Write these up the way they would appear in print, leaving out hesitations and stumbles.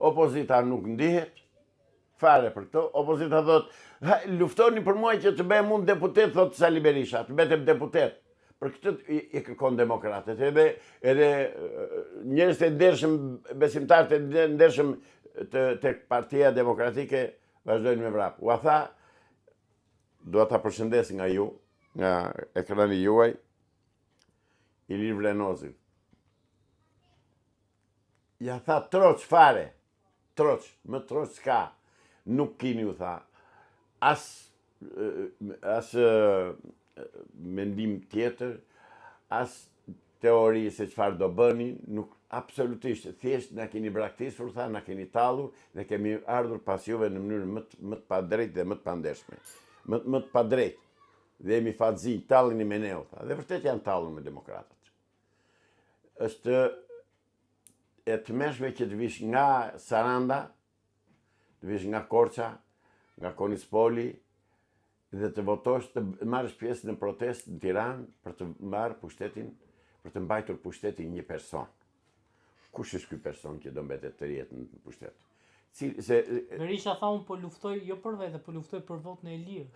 opozita nuk ndihet fare për këto. Opozita thot, luftoni për mua që të bëhem unë deputet, thot Sali Berisha, të bëtem deputet. Për këtë i kërkon demokratët. Edhe njerëz të ndershëm, besimtarë të ndershëm të Partia Demokratike vazhdojnë me vrap. Ua tha, dua ta përshëndes nga ju, nga ekrani juaj, Ilir Vrenozi. Ja tha troç fare, troç, më troç s'ka. Nuk kini u tha, as mendim tjetër, as teori se çfarë do bëni, nuk absolutisht, thjesht na keni braktisur, tha, na keni tallur dhe kemi ardhur pas juve në mënyrë më të padrejtë dhe më të pandeshme. Më të padrejtë. Dhe jemi fatzi, tallini me ne, tha. Dhe vërtet janë tallur me demokratët. Është e tmeshme që të vish nga Saranda, të vish nga Korça, nga Konispoli, dhe të votosh, të marrësh pjesë në protestë në Tiranë për të marrë pushtetin, për të mbajtur pushtetin një person. Kush është ky person që do mbetet të jetë në pushtet? Berisha tha unë po luftoj jo për vete, po luftoj për votën e Ilir.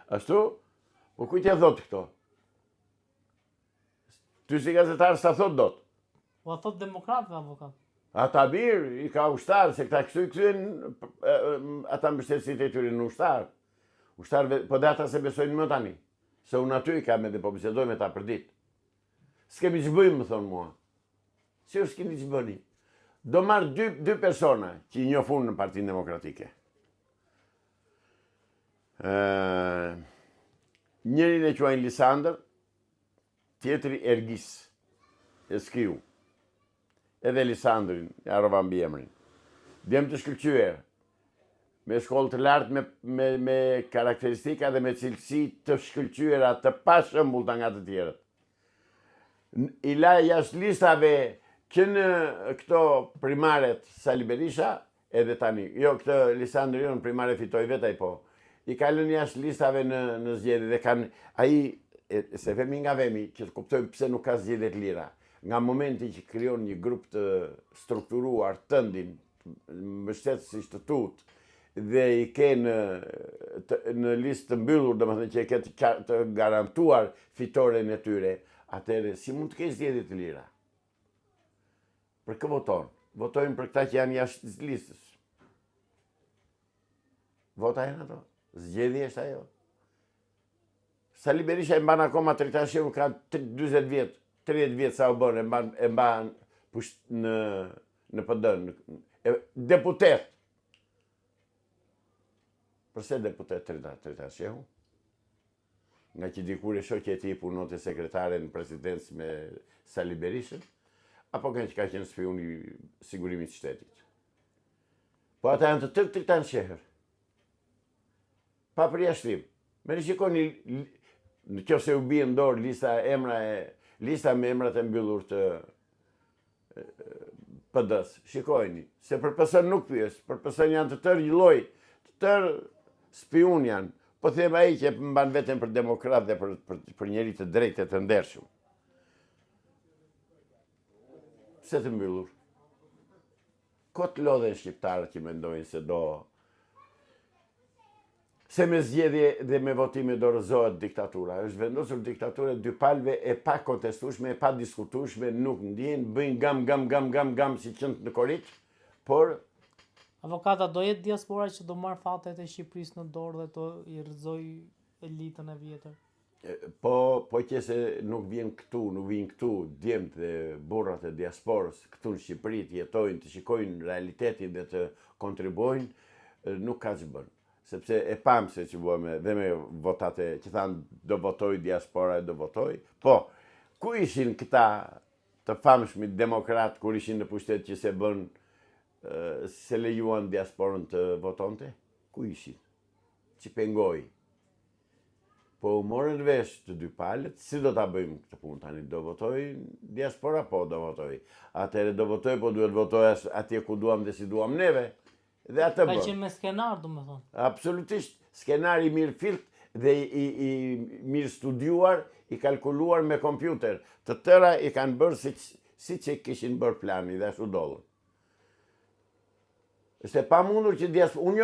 Ashtu? Po kujt ja thot këto? Ty si gazetar sa thot dot? Po a thot demokratëve avokat. Ata mirë, i ka ushtarë, se këta kështu i kthyen ata mbështetësit e tyre në ushtarë. Ushtarëve, po dhe ata se besojnë më tani. Se unë aty i kam edhe po bisedoj me ta për ditë. S'kemi që bëjmë, më thonë mua. Si është s'kemi që bëni? Do marrë dy persona që i njofun në Partinë Demokratike. Njërin e quajnë Lisandër, tjetri Ergis, Eskiu. Edhe Lisandrin, jarova mbi emrin. Djem të shkëlqyer, me shkollë të lartë, me karakteristika dhe me cilësi të shkëlqyera, të pashëmbullta nga të tjerët. I la jashtë listave që në këto primaret Sali Berisha, edhe tani, jo këtë Lisandri jo në primare fitoj vetaj po, i ka lënë jashtë listave në zgjedhje dhe kanë, ai, se vemi nga vemi, që të kuptojmë pse nuk ka zgjedhje të lira. Nga momenti që krijon një grup të strukturuar tëndin, mbështetësisht të tut, dhe i ke në listë të mbyllur, domethënë që e ke të garantuar fitoren e tyre, atëherë si mund të kesh zgjedhje të lira? Për kë voton? Votojnë për këta që janë jashtë listës. Vota janë ato. Zgjedhje është ajo. Sali Berisha e mban akoma Tritasheun ka 40 vjet. 30 vjetë sa u bënë, e mban në PD, deputet. Përse deputet Tritasheun? Nga që dikur e shoqe e ti punonte sekretare në presidencë me Sali Berishën, apo nga që ka qenë spioni sigurimit shtetit. Po ata janë të tërë Tritasheher. Pa përjashtim. Me rishikoni, në qoftë se u bie në dorë lista me emrat e mbyllur të PD-s. Shikojni, se për PS nuk pyes, për PS janë të tërë lloj, të tërë spiun janë. Po them ai që mban veten për demokrat dhe për njeri të drejtë të ndershëm. Pse të mbyllur? Kot lodhen shqiptarët që mendojnë se se me zgjedhje dhe me votime dorëzohet diktatura. Është vendosur diktatura dy palve e pa kontestueshme, e pa diskutueshme, nuk ndjen, bëjnë gam si qënt në korit, por avokata do jetë diaspora që do marr fatet e Shqipërisë në dorë dhe do i rrëzoj elitën e vjetër. Po që se nuk vjen këtu, nuk vjen këtu djemt dhe burrat e diasporës këtu në Shqipëri të jetojnë, të shikojnë realitetin dhe të kontribuojnë, nuk ka që bënë. Sepse e pam se që bëme dhe me votate që thanë do votoj diaspora e do votoj. Po, ku ishin këta të famshmi demokrat kur ishin në pushtet që se bën, se lejuan diasporën të votonte? Ku ishin? Që pengoj. Po u morën vesh të dy palët, si do ta bëjmë këtë punë tani? Do votoj diaspora? Po, do votoj. Atëherë do votoj, po duhet votoj atje ku duam dhe si duam neve. Dhe atë bën. Ka qenë me skenar, domethënë. Absolutisht, skenar i mirë filt dhe i mirë studiuar, i kalkuluar me kompjuter. Të tëra i kanë bërë si që kishin bërë plani dhe ashtu dollën. Është e pamundur që unë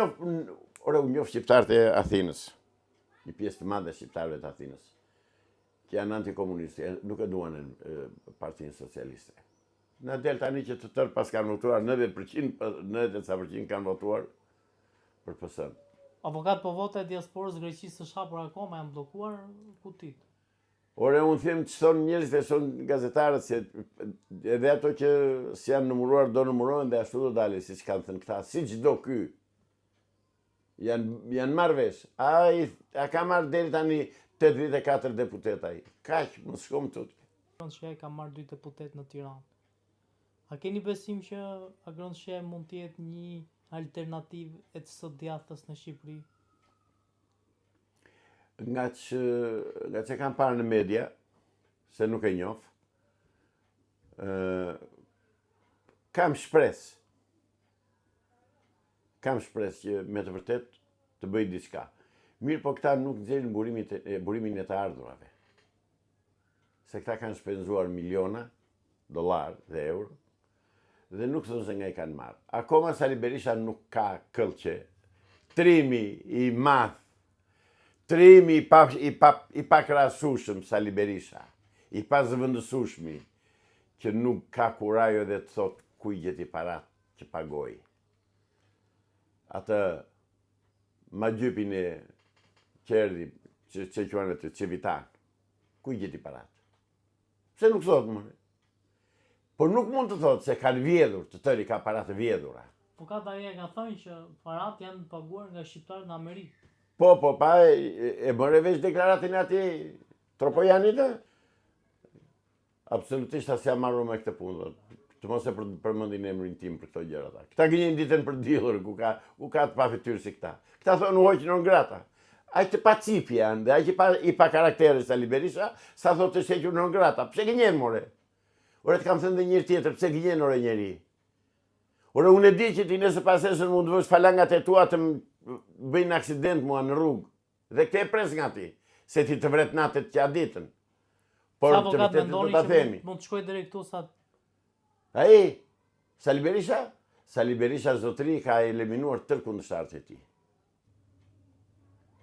njoh shqiptarët e Athinës, një pjesë të madhe shqiptarëve të Athinës, që janë antikomunistë, nuk e duan Partinë Socialiste. Në del tani që të tërë pas kanë votuar, 90% kanë votuar për PS-n. Avokat, po vota e diasporës Greqisë së hapur akoma, janë bllokuar kutit. Ore, unë them që thonë njerëzit e thonë gazetarët, se edhe ato që si janë numëruar do numërohen dhe ashtu do dalë, si që kanë thënë këta, si çdo ky. Janë marrë vesh. A ka marrë deri tani 84 deputet ai. Kaq, më shkom të. Agronë ka marrë 2 deputet në Tiranë. A keni besim që Agronë mund të jetë një alternativë e të së djathtas në Shqipëri? Nga që kam parë në media, se nuk e njoh, kam shpresë që me të vërtet të bëjë diçka. Mirë, po këta nuk nxjerrin burimin e të ardhurave. Se këta kanë shpenzuar miliona dollar dhe euro dhe nuk thonë se nga i kanë marrë. Akoma Sali Berisha nuk ka këllqe. Trimi i madh, trimi i pakrahasueshëm Sali Berisha, i pazëvendësueshmi, që nuk ka kurajo dhe të thot ku i gjeti parat që pagoi. Atë ma gjypin e qerdi që quanë të Çevitan, ku i gjeti parat? Pse nuk thot më? Por nuk mund të thot se kanë vjedhur, të tëri ka parat të vjedhura. Po ka tani ka thënë që parat janë paguar nga shqiptarët në Amerikë. Po, pa e bërë veç deklaratin ati Tropojanit? Absolutisht as jam marrur me këtë punë. Të mos e përmendin emrin tim për këto gjëra. Këta gënjen ditën për dillur, ku ka të pa fytyrë si këta. Këta thonë hoq non grata. Ai të pa cipi janë, dhe ai i pa karaktere Sali Berisha, sa thotë të shequr non grata. Pse gënjen more? Ore të kam thënë dhe njërë tjetër, pse gënjen ore njeri? Ore unë e di që ti nëse pasesën mund të vësh falangat e tua të bëjnë aksident mua në rrugë. Dhe këte e pres nga ti, se ti të vret natët që a ditën. Por të vërtetë do ta themi. Mund të shkoj drejt këtu sa... Ai, Sali Berisha? Sali Berisha zotëri ka eliminuar tërë kundërshtarët e tij.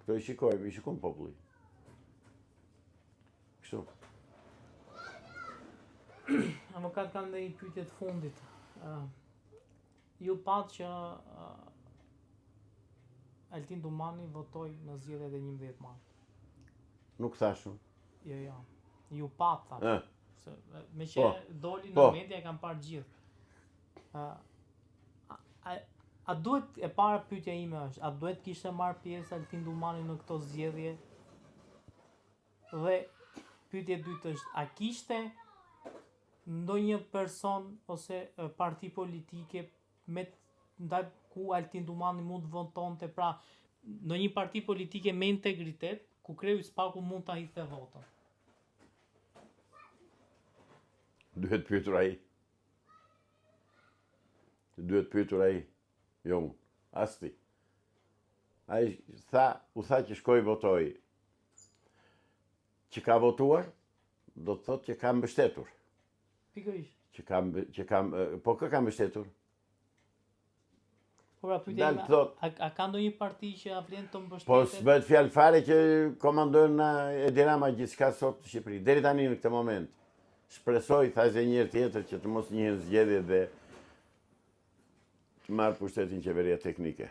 Këto i shikojmë populli. Kështu. Avokat, kam dhe një pyetje të fundit. Ju patë që Altin Dumani votoi në zgjedhjet e 11 mart. Nuk thashun. Jo. Ju patë, thash. Me që doli në media e kam parë gjithë. A duhet, e para pyetja ime është, a duhet kishte marrë pjesë Altin Dumani në këto zgjedhje? Dhe pyetja e dytë është, a kishte ndonjë person ose parti politike ndaj ku Altin Dumani mund të votonte, pra ndonjë parti politike me integritet ku kreu i spaku mund ta hiqte votën? Duhet pyetur ai. Duhet pyetur ai. Jo unë. As ti. Ai u tha që shkoi votoi. Që ka votuar, do të thotë që ka mbështetur. Pikërisht. Po kë ka mbështetur? Po pra pyetja ime, a ka ndonjë parti që vlen të mbështetet? Po s'bëhet fjalë fare që komandojnë Edi Rama gjithçka sot në Shqipëri. Deri tani në këtë moment. Shpresoj, thashë një herë tjetër, që të mos njihen zgjedhjet dhe të marrë pushtetin qeveria teknike.